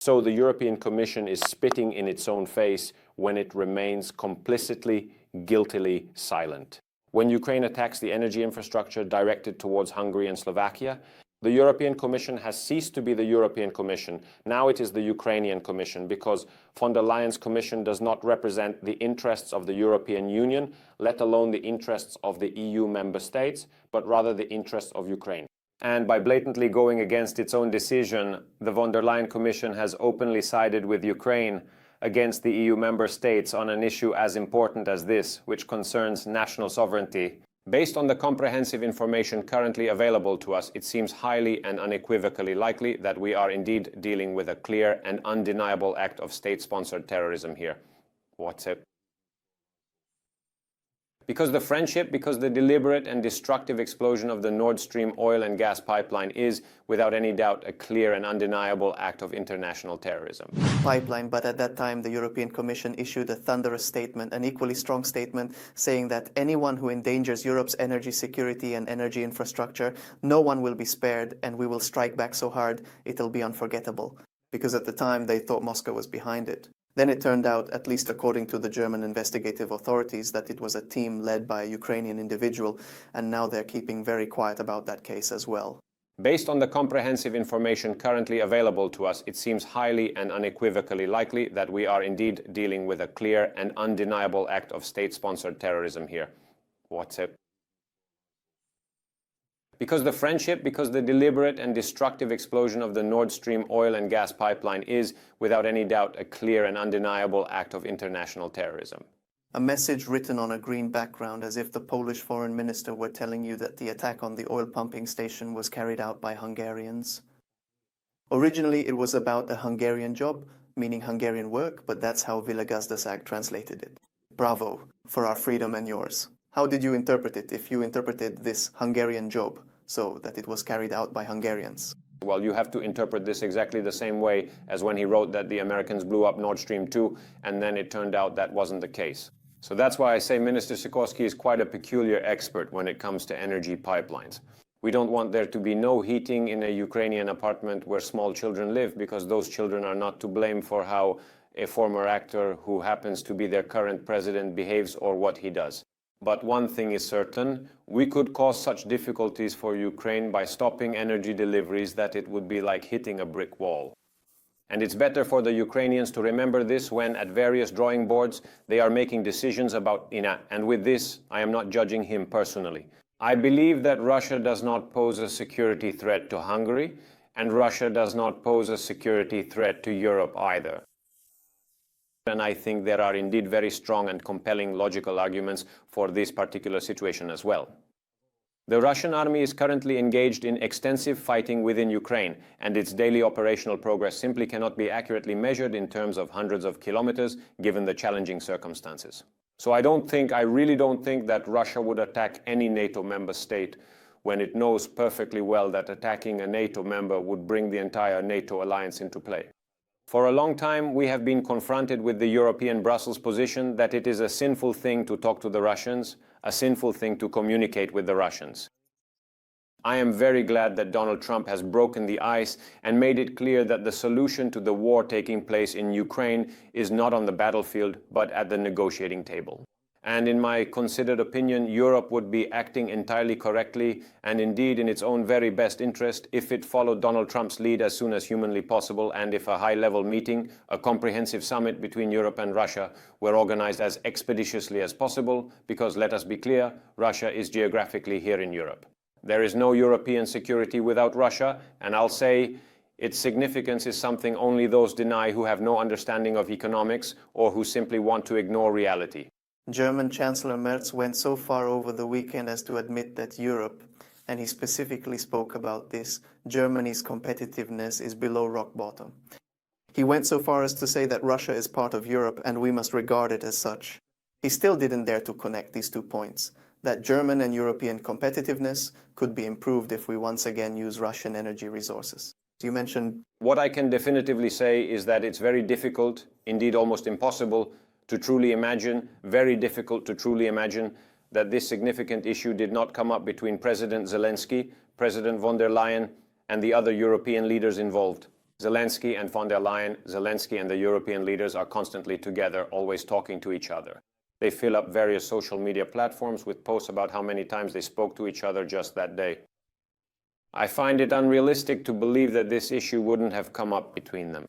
So the European Commission is spitting in its own face when it remains complicitly, guiltily silent. When Ukraine attacks the energy infrastructure directed towards Hungary and Slovakia, the European Commission has ceased to be the European Commission. Now it is the Ukrainian Commission, because von der Leyen's Commission does not represent the interests of the European Union, let alone the interests of the EU member states, but rather the interests of Ukraine. And by blatantly going against its own decision, the von der Leyen Commission has openly sided with Ukraine against the EU member states on an issue as important as this, which concerns national sovereignty. Based on the comprehensive information currently available to us, it seems highly and unequivocally likely that we are indeed dealing with a clear and undeniable act of state-sponsored terrorism here. What's it? Because the deliberate and destructive explosion of the Nord Stream oil and gas pipeline is, without any doubt, a clear and undeniable act of international terrorism. Pipeline, but at that time the European Commission issued a thunderous statement, an equally strong statement, saying that anyone who endangers Europe's energy security and energy infrastructure, no one will be spared, and we will strike back so hard it'll be unforgettable. Because at the time they thought Moscow was behind it. Then it turned out, at least according to the German investigative authorities, that it was a team led by a Ukrainian individual, and now they're keeping very quiet about that case as well. Based on the comprehensive information currently available to us, it seems highly and unequivocally likely that we are indeed dealing with a clear and undeniable act of state-sponsored terrorism here. What's it? Because the deliberate and destructive explosion of the Nord Stream oil and gas pipeline is, without any doubt, a clear and undeniable act of international terrorism. A message written on a green background, as if the Polish foreign minister were telling you that the attack on the oil pumping station was carried out by Hungarians. Originally it was about a Hungarian job, meaning Hungarian work, but that's how Világgazdaság translated it. Bravo, for our freedom and yours. How did you interpret it if you interpreted this Hungarian job so that it was carried out by Hungarians? Well, you have to interpret this exactly the same way as when he wrote that the Americans blew up Nord Stream 2, and then it turned out that wasn't the case. So that's why I say Minister Sikorski is quite a peculiar expert when it comes to energy pipelines. We don't want there to be no heating in a Ukrainian apartment where small children live, because those children are not to blame for how a former actor who happens to be their current president behaves or what he does. But one thing is certain, we could cause such difficulties for Ukraine by stopping energy deliveries that it would be like hitting a brick wall. And it's better for the Ukrainians to remember this when, at various drawing boards, they are making decisions about Ina. And with this, I am not judging him personally. I believe that Russia does not pose a security threat to Hungary, and Russia does not pose a security threat to Europe either. And I think there are indeed very strong and compelling logical arguments for this particular situation as well. The Russian army is currently engaged in extensive fighting within Ukraine, and its daily operational progress simply cannot be accurately measured in terms of hundreds of kilometers, given the challenging circumstances. So I really don't think that Russia would attack any NATO member state when it knows perfectly well that attacking a NATO member would bring the entire NATO alliance into play. For a long time, we have been confronted with the European Brussels position that it is a sinful thing to talk to the Russians, a sinful thing to communicate with the Russians. I am very glad that Donald Trump has broken the ice and made it clear that the solution to the war taking place in Ukraine is not on the battlefield, but at the negotiating table. And in my considered opinion, Europe would be acting entirely correctly and indeed in its own very best interest if it followed Donald Trump's lead as soon as humanly possible, and if a high-level meeting, a comprehensive summit between Europe and Russia, were organized as expeditiously as possible, because let us be clear, Russia is geographically here in Europe. There is no European security without Russia, and I'll say its significance is something only those deny who have no understanding of economics or who simply want to ignore reality. German Chancellor Merz went so far over the weekend as to admit that Europe, and he specifically spoke about this, Germany's competitiveness is below rock bottom. He went so far as to say that Russia is part of Europe and we must regard it as such. He still didn't dare to connect these 2 points, that German and European competitiveness could be improved if we once again use Russian energy resources. You mentioned... What I can definitively say is that it's very difficult, indeed almost impossible, to truly imagine, very difficult to truly imagine, that this significant issue did not come up between President Zelensky, President von der Leyen, and the other European leaders involved. Zelensky and von der Leyen, Zelensky and the European leaders are constantly together, always talking to each other. They fill up various social media platforms with posts about how many times they spoke to each other just that day. I find it unrealistic to believe that this issue wouldn't have come up between them.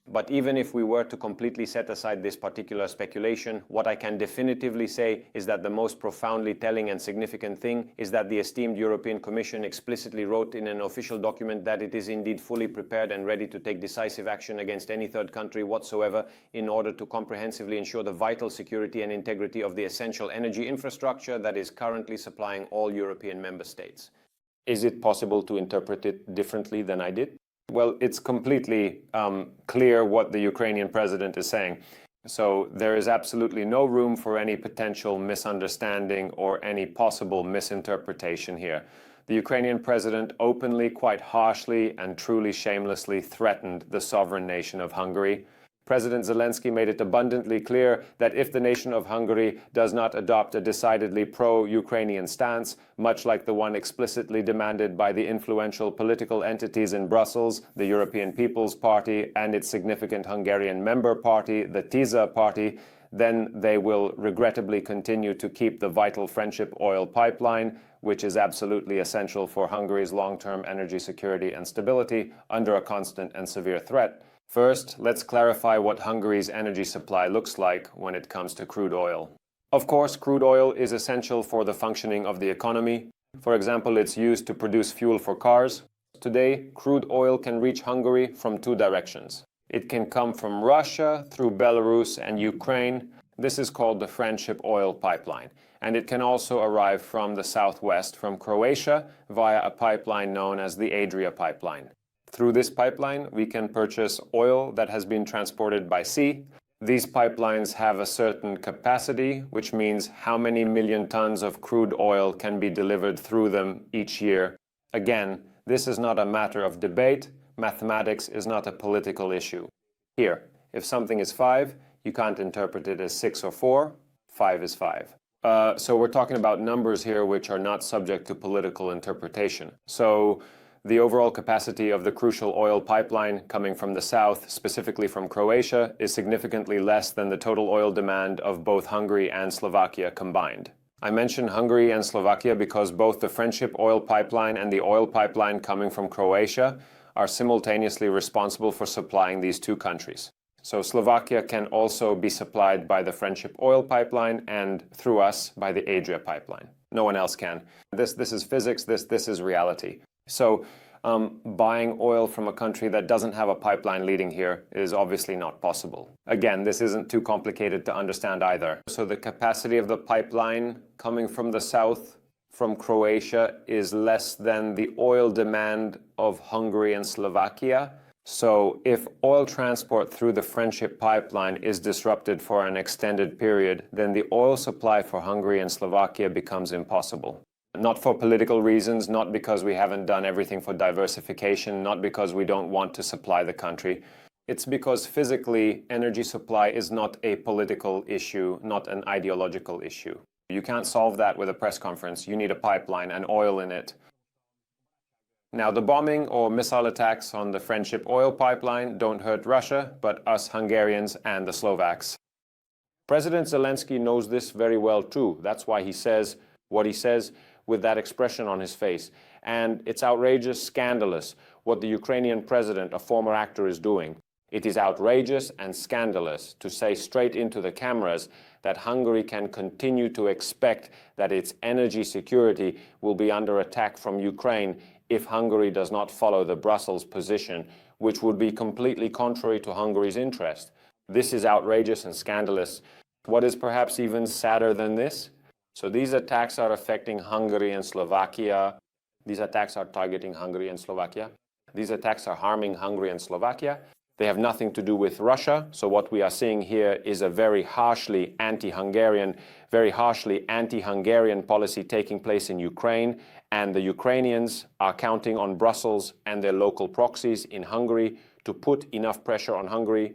But even if we were to completely set aside this particular speculation, what I can definitively say is that the most profoundly telling and significant thing is that the esteemed European Commission explicitly wrote in an official document that it is indeed fully prepared and ready to take decisive action against any third country whatsoever in order to comprehensively ensure the vital security and integrity of the essential energy infrastructure that is currently supplying all European member states. Is it possible to interpret it differently than I did? Well, it's completely clear what the Ukrainian president is saying. So there is absolutely no room for any potential misunderstanding or any possible misinterpretation here. The Ukrainian president openly, quite harshly, and truly shamelessly threatened the sovereign nation of Hungary. President Zelensky made it abundantly clear that if the nation of Hungary does not adopt a decidedly pro-Ukrainian stance, much like the one explicitly demanded by the influential political entities in Brussels, the European People's Party, and its significant Hungarian member party, the TISA party, then they will regrettably continue to keep the vital friendship oil pipeline, which is absolutely essential for Hungary's long-term energy security and stability, under a constant and severe threat. First, let's clarify what Hungary's energy supply looks like when it comes to crude oil. Of course, crude oil is essential for the functioning of the economy. For example, it's used to produce fuel for cars. Today, crude oil can reach Hungary from two directions. It can come from Russia through Belarus and Ukraine. This is called the Friendship Oil Pipeline. And it can also arrive from the southwest, from Croatia, via a pipeline known as the Adria Pipeline. Through this pipeline, we can purchase oil that has been transported by sea. These pipelines have a certain capacity, which means how many million tons of crude oil can be delivered through them each year. Again, this is not a matter of debate. Mathematics is not a political issue. Here, if something is 5, you can't interpret it as 6 or 4. 5 is 5. So we're talking about numbers here which are not subject to political interpretation. So the overall capacity of the crucial oil pipeline coming from the south, specifically from Croatia, is significantly less than the total oil demand of both Hungary and Slovakia combined. I mention Hungary and Slovakia because both the Friendship Oil Pipeline and the oil pipeline coming from Croatia are simultaneously responsible for supplying these two countries. So Slovakia can also be supplied by the Friendship Oil Pipeline and through us by the Adria Pipeline. No one else can. This is physics, this is reality. So buying oil from a country that doesn't have a pipeline leading here is obviously not possible. Again, this isn't too complicated to understand either. So the capacity of the pipeline coming from the south, from Croatia, is less than the oil demand of Hungary and Slovakia. So if oil transport through the Friendship Pipeline is disrupted for an extended period, then the oil supply for Hungary and Slovakia becomes impossible. Not for political reasons, not because we haven't done everything for diversification, not because we don't want to supply the country. It's because physically energy supply is not a political issue, not an ideological issue. You can't solve that with a press conference. You need a pipeline and oil in it. Now, the bombing or missile attacks on the Friendship Oil Pipeline don't hurt Russia, but us Hungarians and the Slovaks. President Zelensky knows this very well too. That's why he says what he says with that expression on his face. And it's outrageous, scandalous what the Ukrainian president, a former actor, is doing. It is outrageous and scandalous to say straight into the cameras that Hungary can continue to expect that its energy security will be under attack from Ukraine if Hungary does not follow the Brussels position, which would be completely contrary to Hungary's interest. This is outrageous and scandalous. What is perhaps even sadder than this? So these attacks are affecting Hungary and Slovakia. These attacks are targeting Hungary and Slovakia. These attacks are harming Hungary and Slovakia. They have nothing to do with Russia. So what we are seeing here is a very harshly anti-Hungarian policy taking place in Ukraine. And the Ukrainians are counting on Brussels and their local proxies in Hungary to put enough pressure on Hungary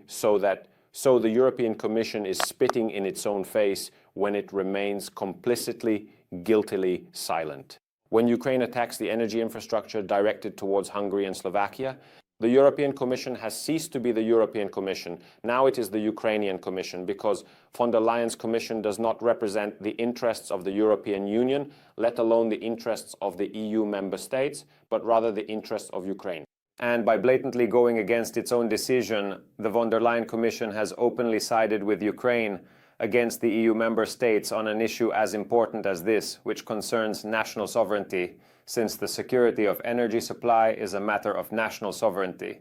so the European Commission is spitting in its own face when it remains complicitly, guiltily silent. When Ukraine attacks the energy infrastructure directed towards Hungary and Slovakia, the European Commission has ceased to be the European Commission. Now it is the Ukrainian Commission, because von der Leyen's Commission does not represent the interests of the European Union, let alone the interests of the EU member states, but rather the interests of Ukraine. And by blatantly going against its own decision, the von der Leyen Commission has openly sided with Ukraine against the EU member states on an issue as important as this, which concerns national sovereignty, since the security of energy supply is a matter of national sovereignty.